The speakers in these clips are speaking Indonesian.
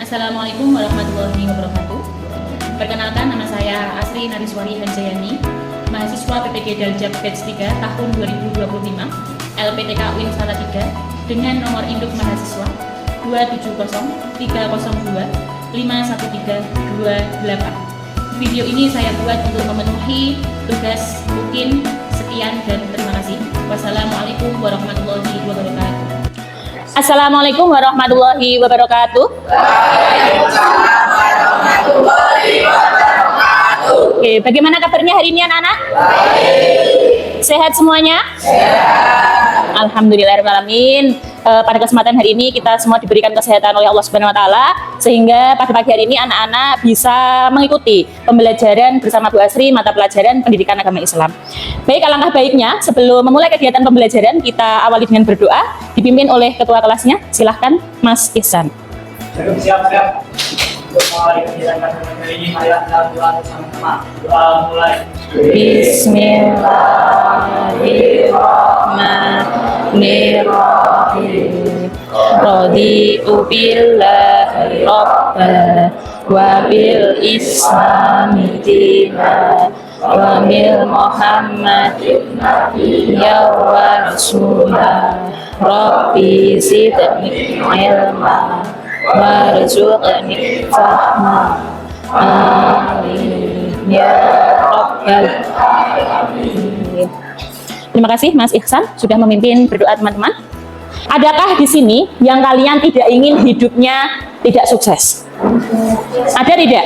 Assalamualaikum warahmatullahi wabarakatuh. Perkenalkan, nama saya Asri Nariswari Hanjayani, mahasiswa PPG Daljab Batch 3 tahun 2025, LPTK UIN Salatiga, dengan nomor induk mahasiswa 27030521328. Video ini saya buat untuk memenuhi tugas UIN. Sekian dan terima kasih. Wassalamualaikum warahmatullahi wabarakatuh. Assalamualaikum warahmatullahi wabarakatuh. Waalaikumsalam warahmatullahi wabarakatuh. Oke, bagaimana kabarnya hari ini anak-anak? Baik. Sehat semuanya? Sehat. Alhamdulillahirrahmanirrahim. Pada kesempatan hari ini kita semua diberikan kesehatan oleh Allah Subhanahu wa taala, sehingga pada pagi hari ini anak-anak bisa mengikuti pembelajaran bersama Bu Asri mata pelajaran Pendidikan Agama Islam. Baik, alangkah baiknya sebelum memulai kegiatan pembelajaran kita awali dengan berdoa dipimpin oleh ketua kelasnya. Silahkan Mas Ihsan. Siap-siap untuk mulai kegiatan pembelajaran ini. Mari kita doa bersama-sama. Doa mulai. Bismillahirrahmanirrahim. Raditu billahi rabba wa bil islami dina wa bil muhammadin nabiyya wa rasulah. Rabbi zidni ilma warzuqni fahma. Amin ya rabbal alamin. Terima kasih Mas Ihsan sudah memimpin berdoa teman-teman. Adakah di sini yang kalian tidak ingin hidupnya tidak sukses? Ada tidak?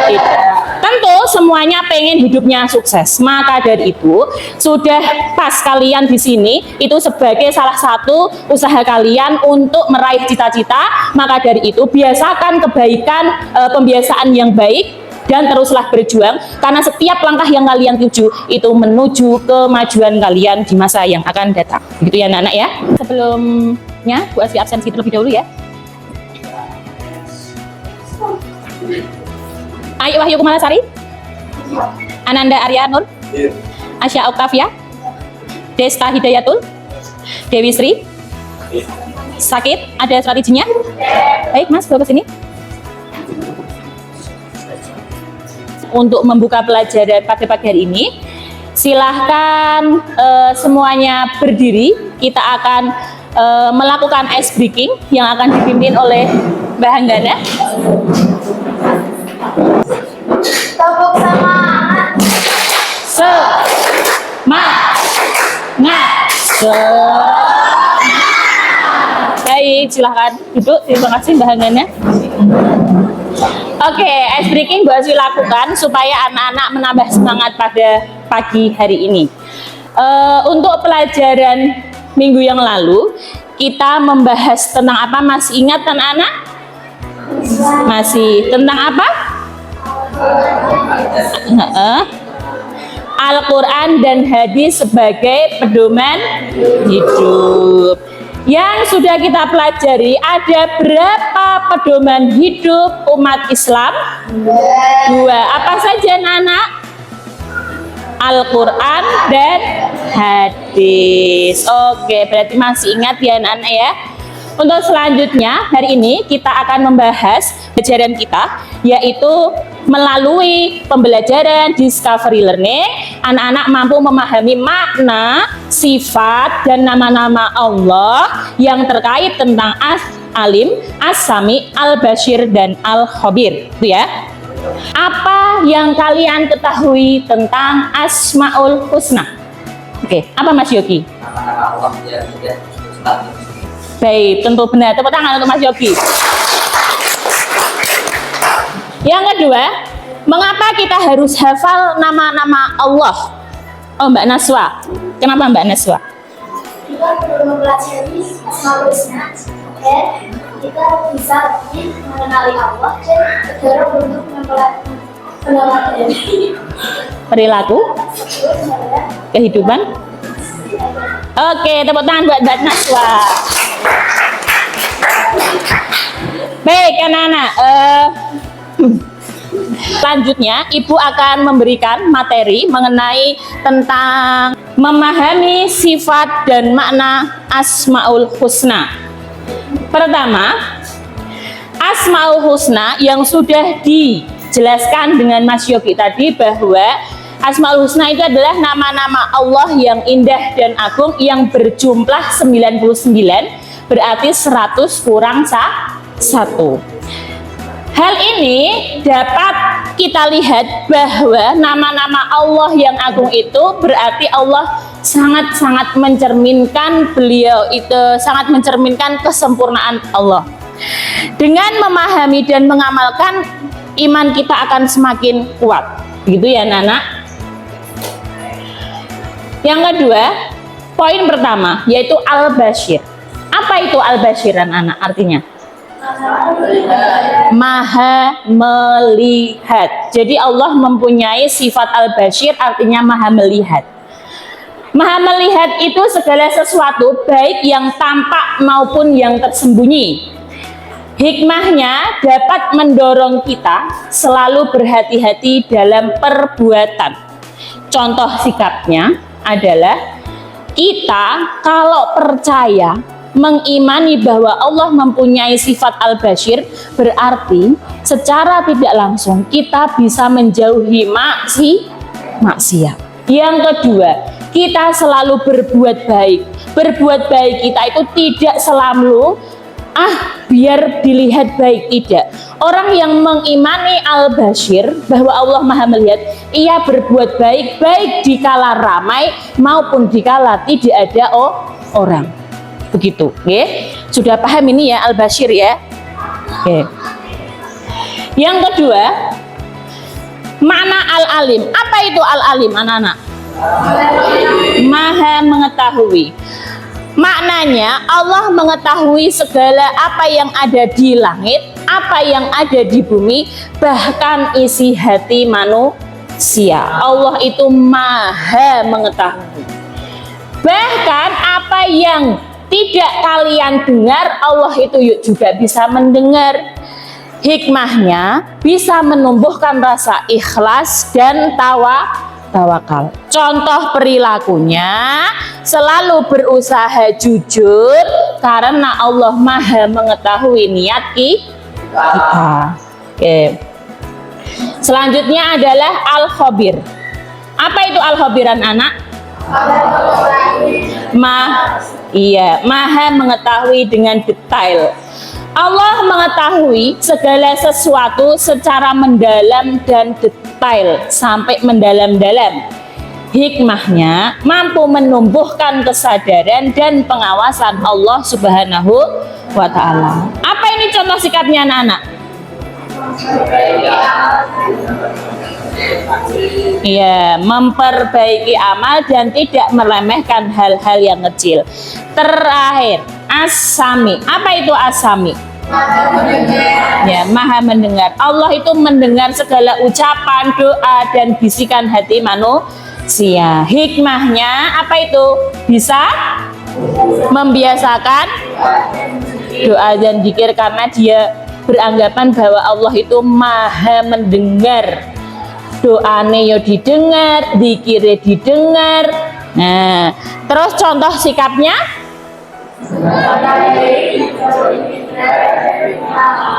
Tidak. Tentu semuanya pengen hidupnya sukses. Maka dari itu sudah pas kalian di sini itu sebagai salah satu usaha kalian untuk meraih cita-cita. Maka dari itu biasakan kebaikan, pembiasaan yang baik, dan teruslah berjuang karena setiap langkah yang kalian tuju itu menuju kemajuan kalian di masa yang akan datang. Begitu ya anak-anak ya. Sebelumnya Bu Asri absensi terlebih dahulu ya. Ayo Wahyu Kumalasari, Ananda Arya Nur, Asya Oktavia, Desta Hidayatul, Dewi Sri. Sakit? Ada surat izinnya? Baik Mas, bawa ke sini. Untuk membuka pelajaran pada pagi hari ini, silahkan semuanya berdiri. Kita akan melakukan ice breaking yang akan dipimpin oleh Mbak Hanggana. Tepuk semangat. Baik, silahkan duduk. Terima kasih Mbak Hanggana. Oke, ice breaking Bu Asri lakukan supaya anak-anak menambah semangat pada pagi hari ini. Untuk pelajaran minggu yang lalu, kita membahas tentang apa? Masih ingat anak-anak? Masih tentang apa? Al-Quran dan hadis sebagai pedoman hidup. Yang sudah kita pelajari, ada berapa pedoman hidup umat Islam? 2. Apa saja anak-anak? Al-Quran dan hadis. Oke, berarti masih ingat ya anak-anak ya. Untuk selanjutnya, hari ini kita akan membahas pelajaran kita, yaitu melalui pembelajaran discovery learning, anak-anak mampu memahami makna, sifat, dan nama-nama Allah yang terkait tentang As-Alim, As-Sami, Al-Bashir, dan Al-Khabir. Itu ya. Apa yang kalian ketahui tentang Asmaul Husna? Oke, apa Mas Yogi? Baik, tentu benar. Tepuk tangan untuk Mas Yogi. Yang kedua, mengapa kita harus hafal nama-nama Allah? Oh, Mbak Naswa. Kenapa Mbak Naswa? Kita perlu mempelajari Asmaul Husna dan kita bisa mengenali Allah dan mendorong untuk mempelajari Perilaku, kehidupan. Oke, tepuk tangan buat Mbak Naswa. Baik anak-anak, selanjutnya Ibu akan memberikan materi mengenai tentang memahami sifat dan makna Asmaul Husna. Pertama, Asmaul Husna yang sudah dijelaskan dengan Mas Yogi tadi, bahwa Asmaul Husna itu adalah nama-nama Allah yang indah dan agung yang berjumlah 99, berarti 100 kurang 1. Hal ini dapat kita lihat bahwa nama-nama Allah yang agung itu berarti Allah sangat-sangat mencerminkan, beliau itu sangat mencerminkan kesempurnaan Allah. Dengan memahami dan mengamalkan, iman kita akan semakin kuat. Begitu ya anak-anak. Yang kedua, poin pertama yaitu Al-Bashir. Apa itu Al-Bashir anak-anak artinya? Maha melihat. Jadi Allah mempunyai sifat Al-Bashir, artinya maha melihat. Maha melihat itu segala sesuatu, baik yang tampak maupun yang tersembunyi. Hikmahnya dapat mendorong kita selalu berhati-hati dalam perbuatan. Contoh sikapnya adalah kita kalau percaya, mengimani bahwa Allah mempunyai sifat Al-Bashir, berarti secara tidak langsung kita bisa menjauhi maksiat. Yang kedua, kita selalu berbuat baik. Berbuat baik kita itu tidak selalu biar dilihat baik, tidak. Orang yang mengimani Al-Bashir bahwa Allah maha melihat, ia berbuat baik, baik dikala ramai maupun dikala tidak ada orang. Begitu, okay? Sudah paham ini ya Al-Bashir ya? Okay. Yang kedua, makna Al-Alim. Apa itu Al-Alim anak-anak? Maha mengetahui. Maknanya Allah mengetahui segala apa yang ada di langit, apa yang ada di bumi, bahkan isi hati manusia. Allah itu maha mengetahui. Bahkan apa yang tidak kalian dengar, Allah itu juga bisa mendengar. Hikmahnya bisa menumbuhkan rasa ikhlas dan tawakal. Contoh perilakunya, selalu berusaha jujur karena Allah maha mengetahui niat kita. Oke. Selanjutnya adalah Al-Khabir. Apa itu Al-Khabiran anak? Maha mengetahui dengan detail. Allah mengetahui segala sesuatu secara mendalam dan detail sampai mendalam-dalam. Hikmahnya mampu menumbuhkan kesadaran dan pengawasan Allah Subhanahu wa Ta'ala. Apa ini contoh sikapnya anak-anak? Iya, memperbaiki amal dan tidak meremehkan hal-hal yang kecil. Terakhir, As-Sami. Apa itu As-Sami? Ya, maha mendengar. Allah itu mendengar segala ucapan, doa, dan bisikan hati manusia. Hikmahnya apa itu? Bisa membiasakan doa dan zikir karena dia beranggapan bahwa Allah itu maha mendengar. Doane yo didengar, zikire didengar. Nah, terus contoh sikapnya?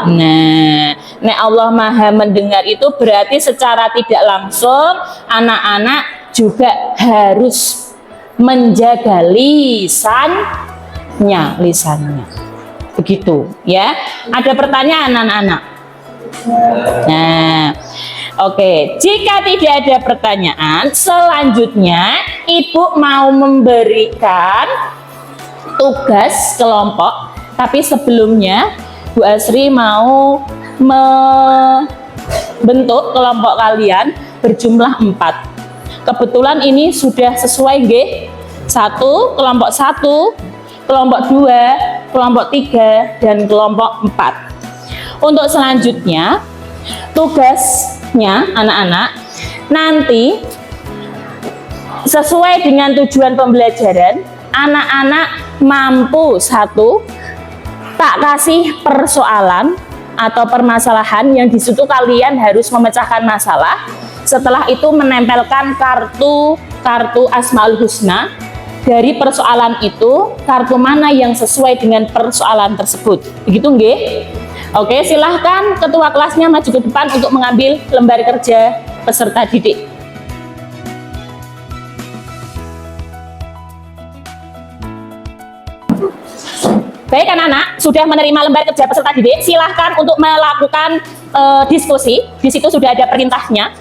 Nah, nek Allah maha mendengar itu berarti secara tidak langsung anak-anak juga harus menjaga lisannya. Begitu ya. Ada pertanyaan anak-anak? Nah, oke, jika tidak ada pertanyaan, selanjutnya Ibu mau memberikan tugas kelompok. Tapi sebelumnya Bu Asri mau membentuk kelompok kalian berjumlah 4. Kebetulan ini sudah sesuai nggih? 1, kelompok 1, kelompok 2, kelompok 3, dan kelompok 4. Untuk selanjutnya, tugasnya anak-anak nanti sesuai dengan tujuan pembelajaran, anak-anak mampu 1, tak kasih persoalan atau permasalahan yang di situ kalian harus memecahkan masalah. Setelah itu menempelkan kartu Asmaul Husna. Dari persoalan itu, kartu mana yang sesuai dengan persoalan tersebut. Begitu nggih? Oke, silahkan ketua kelasnya maju ke depan untuk mengambil lembar kerja peserta didik. Baik anak-anak, sudah menerima lembar kerja peserta didik, silahkan untuk melakukan diskusi. Di situ sudah ada perintahnya,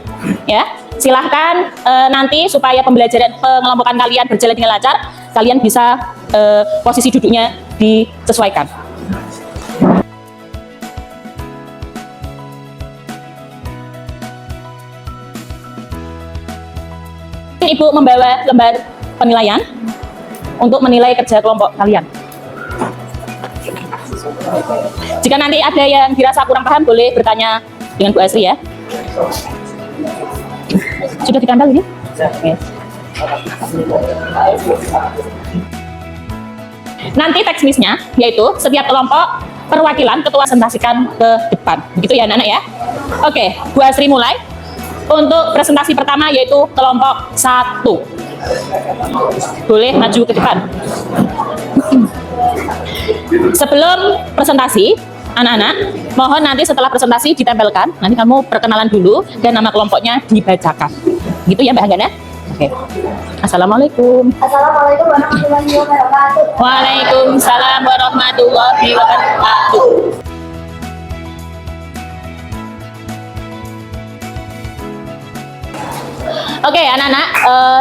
ya. Silahkan nanti supaya pembelajaran pengelompokan kalian berjalan dengan lancar, kalian bisa posisi duduknya disesuaikan. Ibu membawa lembar penilaian untuk menilai kerja kelompok kalian. Jika nanti ada yang dirasa kurang paham, boleh bertanya dengan Bu Asri ya. Sudah ditambah ini? Oke. Nanti teknisnya yaitu setiap kelompok perwakilan ketua presentasikan ke depan. Begitu ya anak-anak ya. Oke, Bu Asri mulai. Untuk presentasi pertama yaitu kelompok 1. Boleh maju ke depan. Sebelum presentasi, anak-anak, mohon nanti setelah presentasi ditempelkan. Nanti kamu perkenalan dulu dan nama kelompoknya dibacakan. Gitu ya Mbak Hanggana? Oke. Assalamualaikum. Assalamualaikum warahmatullahi wabarakatuh. Waalaikumsalam warahmatullahi wabarakatuh. Oke anak-anak,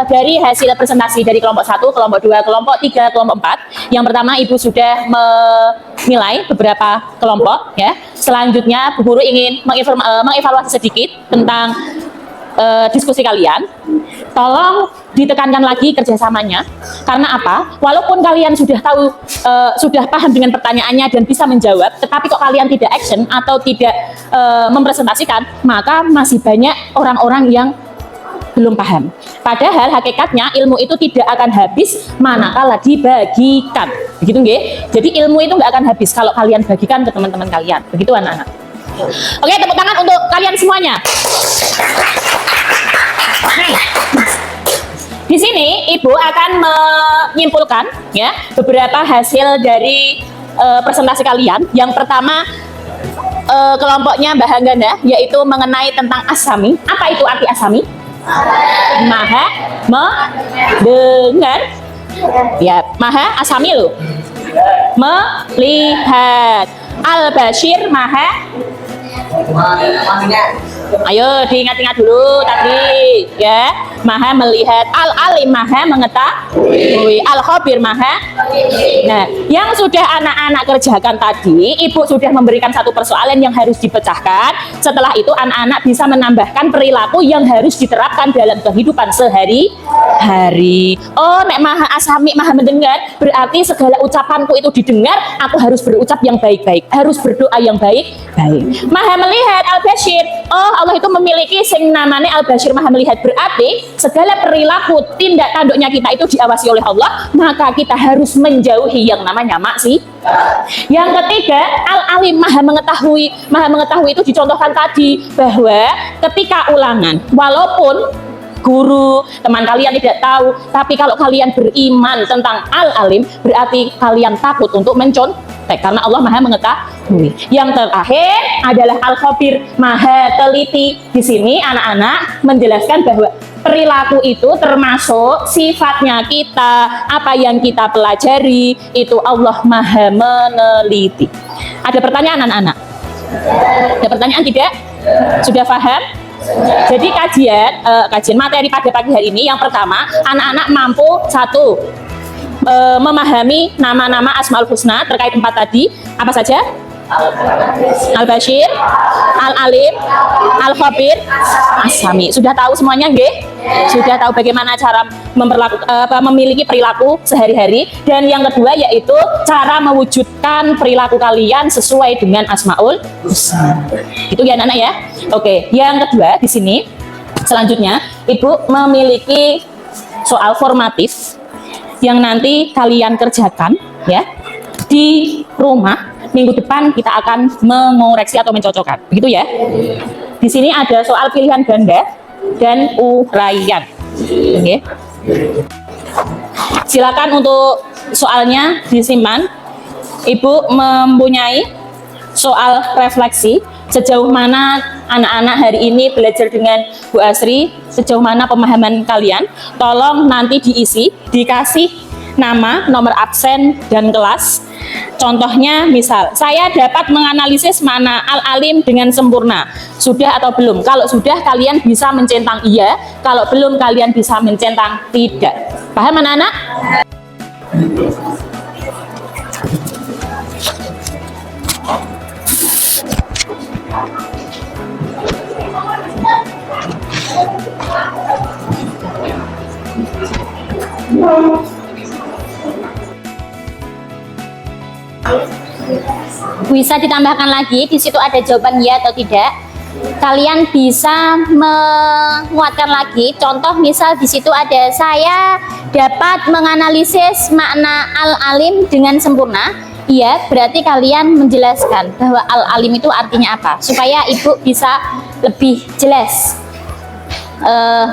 dari hasil presentasi dari kelompok 1, kelompok 2, kelompok 3, kelompok 4. Yang pertama Ibu sudah menilai beberapa kelompok ya. Selanjutnya Bu Guru ingin mengevaluasi sedikit tentang diskusi kalian. Tolong ditekankan lagi kerjasamanya. Karena apa? Walaupun kalian sudah tahu, sudah paham dengan pertanyaannya dan bisa menjawab, tetapi kok kalian tidak action atau tidak mempresentasikan, maka masih banyak orang-orang yang belum paham. Padahal hakikatnya ilmu itu tidak akan habis manakala dibagikan. Begitu nggih? Jadi ilmu itu nggak akan habis kalau kalian bagikan ke teman-teman kalian. Begitu anak-anak. Oke, tepuk tangan untuk kalian semuanya. Di sini Ibu akan menyimpulkan ya beberapa hasil dari presentasi kalian. Yang pertama kelompoknya Mbak Hanggana yaitu mengenai tentang asami. Apa itu arti asami? Maha mendengar ya, maha asami loh, melihat. Al-Bashir maha, ayo diingat-ingat dulu tadi ya, maha melihat. Al-Alim maha mengetahui. Al-Khabir maha. Nah, yang sudah anak-anak kerjakan tadi, Ibu sudah memberikan satu persoalan yang harus dipecahkan. Setelah itu anak-anak bisa menambahkan perilaku yang harus diterapkan dalam kehidupan sehari-hari. Oh, nek maha asami, maha mendengar, berarti segala ucapanku itu didengar, aku harus berucap yang baik-baik, harus berdoa yang baik-baik. Maha melihat, Al-Bashir, oh Allah itu memiliki sing namanya Al-Bashir, maha melihat, berarti segala perilaku tindak tanduknya kita itu diawasi oleh Allah, maka kita harus menjauhi yang namanya maksiat. Yang ketiga, Al-Alim maha mengetahui. Maha mengetahui itu dicontohkan tadi bahwa ketika ulangan, walaupun guru, teman kalian tidak tahu, tapi kalau kalian beriman tentang Al-Alim, berarti kalian takut untuk mencontek karena Allah maha mengetahui. Yang terakhir adalah Al-Khabir, maha teliti. Di sini anak-anak menjelaskan bahwa perilaku itu termasuk sifatnya kita, apa yang kita pelajari, itu Allah maha meneliti. Ada pertanyaan anak-anak? Ada pertanyaan tidak? Sudah paham? Jadi kajian materi pada pagi hari ini, yang pertama, anak-anak mampu satu, memahami nama-nama Asmaul Husna terkait 4 tadi. Apa saja? Al-Bashir, Al-Alim, Al-Khabir, Asami. Sudah tahu semuanya nggih? Sudah tahu bagaimana cara memiliki perilaku sehari-hari. Dan yang kedua yaitu cara mewujudkan perilaku kalian sesuai dengan Asmaul Husna. Itu ya anak-anak ya. Oke, yang kedua di sini selanjutnya Ibu memiliki soal formatif yang nanti kalian kerjakan ya di rumah. Minggu depan kita akan mengoreksi atau mencocokkan, begitu ya. Di sini ada soal pilihan ganda dan uraian. Oke. Silakan untuk soalnya disimpan. Ibu mempunyai soal refleksi. Sejauh mana anak-anak hari ini belajar dengan Bu Asri, sejauh mana pemahaman kalian, tolong nanti diisi, dikasih nama, nomor absen, dan kelas. Contohnya misal, saya dapat menganalisis makna al-alim dengan sempurna. Sudah atau belum? Kalau sudah, kalian bisa mencentang iya. Kalau belum, kalian bisa mencentang tidak. Paham anak-anak? Bisa ditambahkan lagi, di situ ada jawaban ya atau tidak. Kalian bisa menguatkan lagi. Contoh misal di situ ada saya dapat menganalisis makna al-alim dengan sempurna. Iya, berarti kalian menjelaskan bahwa al-alim itu artinya apa, supaya ibu bisa lebih jelas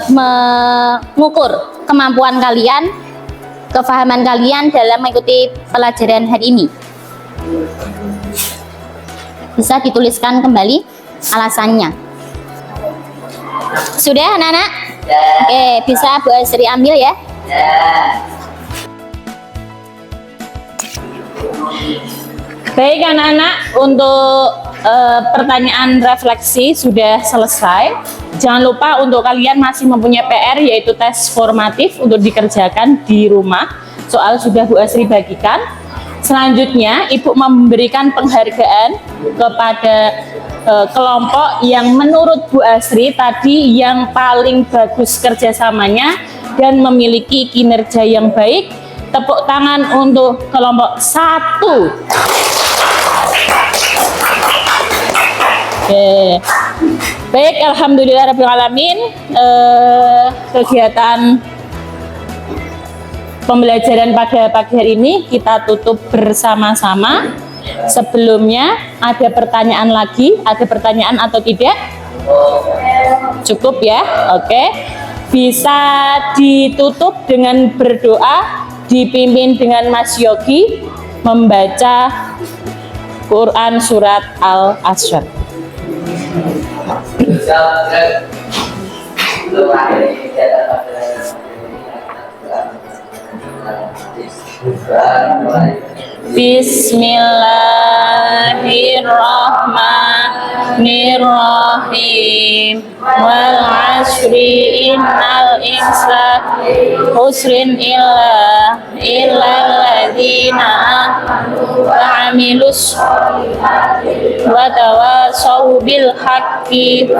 mengukur kemampuan kalian, kefahaman kalian dalam mengikuti pelajaran hari ini. Bisa dituliskan kembali alasannya. Sudah anak-anak? Oke, bisa Bu Asri ambil ya. Baik anak-anak, untuk pertanyaan refleksi sudah selesai. Jangan lupa untuk kalian masih mempunyai PR, yaitu tes formatif untuk dikerjakan di rumah. Soal sudah Bu Asri bagikan. Selanjutnya, Ibu memberikan penghargaan kepada kelompok yang menurut Bu Asri tadi yang paling bagus kerjasamanya dan memiliki kinerja yang baik. Tepuk tangan untuk kelompok 1. Oke. Baik, alhamdulillahirrahmanirrahim. Kegiatan pembelajaran pada pagi hari ini kita tutup bersama-sama. Sebelumnya ada pertanyaan lagi? Ada pertanyaan atau tidak? Cukup ya? Oke. Bisa ditutup dengan berdoa, dipimpin dengan Mas Yogi membaca Quran surat Al-Asr. Bismillahirrahmanirrahim. Wal asri innal insana husrin illa alladzina amanu wa amilus wa tawasaw bil haqqi.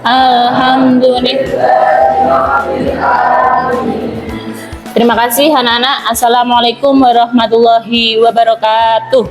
Alhamdulillah. Terima kasih anak-anak. Assalamualaikum warahmatullahi wabarakatuh.